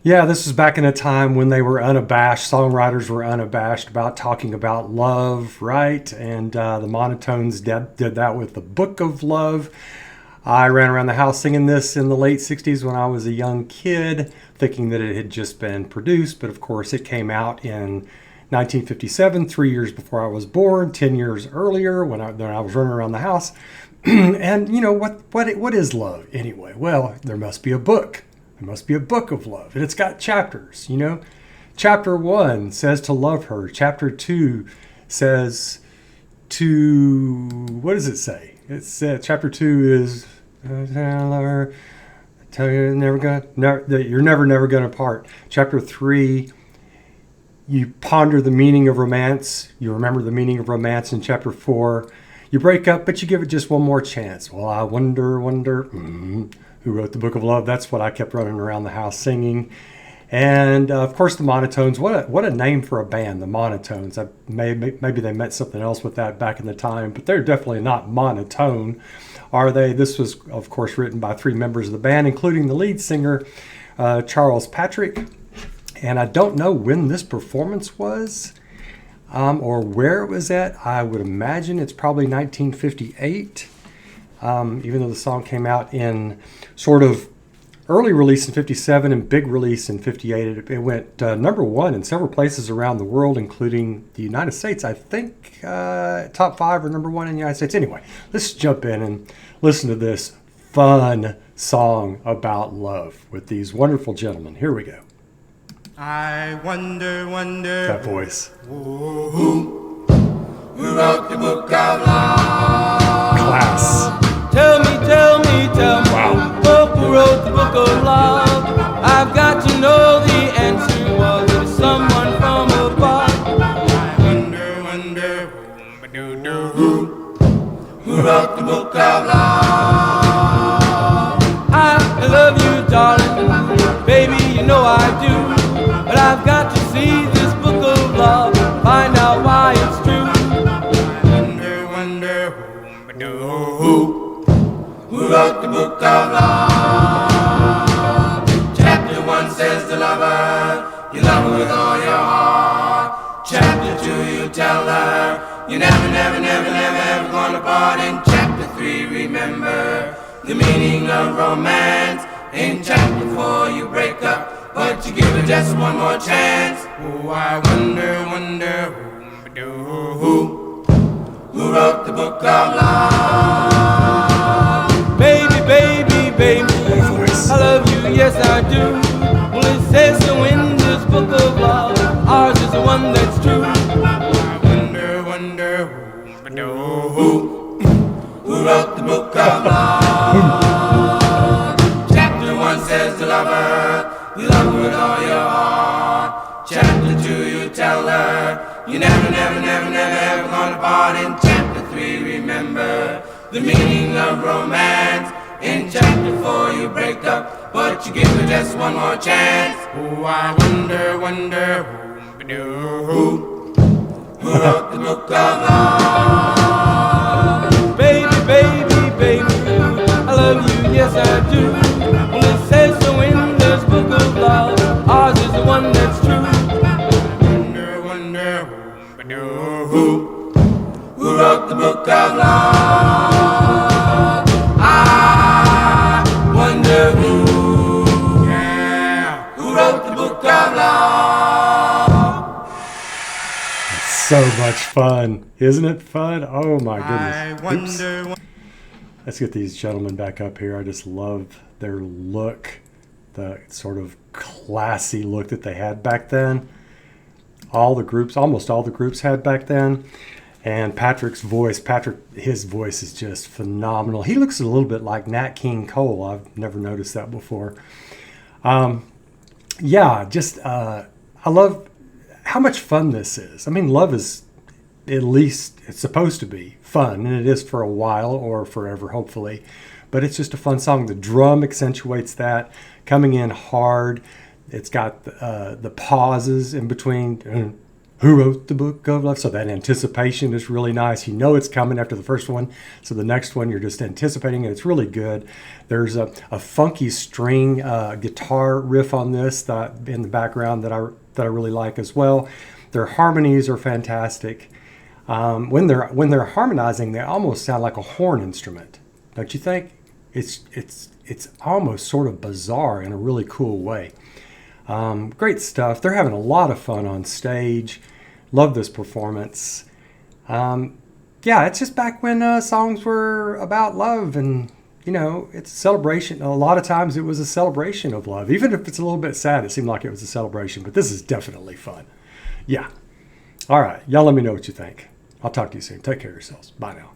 Yeah, this was back in a time when they were unabashed. Songwriters were unabashed about talking about love, right? And the Monotones did that with the Book of Love. I ran around the house singing this in the late 60s when I was a young kid, thinking that it had just been produced. But of course, it came out in 1957, 3 years before I was born, 10 years earlier when I was running around the house. And you know, what is love anyway? Well, there must be a book. There must be a book of love. And it's got chapters, you know. Chapter 1 says to love her. Chapter 2 says to, what does it say? It said, chapter 2 is, love her, tell you that you're never gonna part. Chapter 3, you ponder the meaning of romance. You remember the meaning of romance. In chapter 4, you break up, but you give it just one more chance. Well, I wonder, who wrote the Book of Love? That's what I kept running around the house singing. And of course, the Monotones. What a name for a band, the Monotones. Maybe they meant something else with that back in the time, but they're definitely not monotone, are they? This was, of course, written by 3 members of the band, including the lead singer, Charles Patrick. And I don't know when this performance was or where it was at. I would imagine it's probably 1958, even though the song came out in sort of early release in 57 and big release in 58. It went number 1 in several places around the world, including the United States. I think top 5 or number 1 in the United States. Anyway, let's jump in and listen to this fun song about love with these wonderful gentlemen. Here we go. I wonder. That voice. Who wrote the book of love? Class. Tell me. Wow. Who wrote the book of love? I've got to know the answer. Was it someone from above? I wonder. Who wrote the book of love? I love you, darling. Baby, you know I do. But I've got to see this book of love, find out why it's true. I wonder who wrote the book of love? Chapter 1 says to love her, you love her with all your heart. Chapter 2 you tell her, you never ever gonna part. In chapter 3 remember the meaning of romance. In chapter 4 you break up, but you give it just one more chance. Oh, I wonder who wrote the book of love? Baby, I love you, yes I do. Well, it says so in this book of love, ours is the one that's true. I wonder who wrote the book of love? Chapter 1 says to love her, you love her with all your heart. Chapter 2 you tell her, you never ever gonna part. In chapter 3 remember the meaning of romance. In chapter 4 you break up, but you give her just one more chance. Oh, I wonder who wrote the book of love? Baby, I love you, yes I do. Well, it says so in this book of love, ours is the one that's true. Wonder who wrote the book of love? I wonder who wrote the book of love? So much fun. Isn't it fun? Oh my I goodness. wonder. Let's get these gentlemen back up here. I just love their look, the sort of classy look that they had back then. Almost all the groups had back then. And Patrick's voice, his voice is just phenomenal. He looks a little bit like Nat King Cole. I've never noticed that before. I love how much fun this is. I mean, love is, at least it's supposed to be fun, and it is for a while or forever, hopefully. But it's just a fun song. The drum accentuates that, coming in hard. It's got the pauses in between. Who wrote the book of love? So that anticipation is really nice. You know it's coming after the first one. So the next one, you're just anticipating it. It's really good. There's a funky string guitar riff on this in the background that I really like as well. Their harmonies are fantastic. When they're harmonizing, they almost sound like a horn instrument, don't you think? It's almost sort of bizarre in a really cool way. Great stuff. They're having a lot of fun on stage. Love this performance. Yeah, it's just back when songs were about love, and it's a celebration. A lot of times it was a celebration of love. Even if it's a little bit sad, it seemed like it was a celebration, but this is definitely fun. Yeah. All right. Y'all let me know what you think. I'll talk to you soon. Take care of yourselves. Bye now.